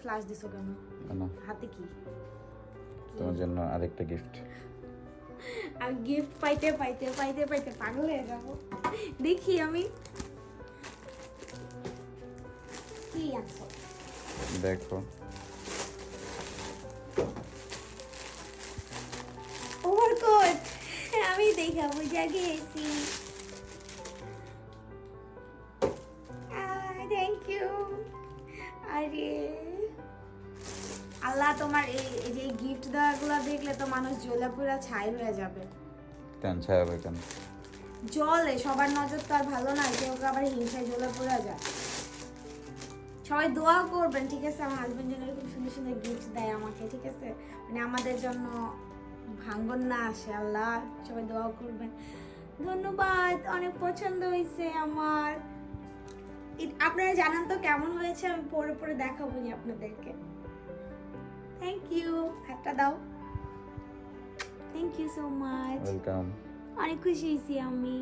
Flash দিছো কেন? না, হাতে কি? তোমার জন্য আরেকটা গিফট। আর গিফট পাইতে পাইতে পাইতে পাইতে পাগল হয়ে যাবো। দেখি আমি কি আনছো। দেখো, ওভারকোট। আমি দেখা বুঝা গেছি। Thank you. আরে আল্লাহ, তোমার এই যে গিফট দেওয়াগুলো দেখলে তো মানুষ জ্বলে পুরা ছাই হয়ে যাবে। কেন ছায়া হবে কেন? জলে সবার নজর তো আর ভালো না, কেউ কেউ আবার হিংসায় জ্বলে পুরা যায়। সবাই দোয়া করবেন, ঠিক আছে? আমার হাজবেন্ড যেন এরকম সুন্দর সুন্দর গিফট দেয় আমাকে, ঠিক আছে? মানে আমাদের জন্য ভাঙ্গন না আসে। আল্লাহ, সবাই দোয়া করবেন। ধন্যবাদ, অনেক পছন্দ হয়েছে আমার। আপনারা জানান তো কেমন হয়েছে, আমি পরে পরে দেখাবো নি আপনাদেরকে। Thank you. একটা দাও। Thank you so much. Welcome. অনেক খুশি হয়েছি আমি।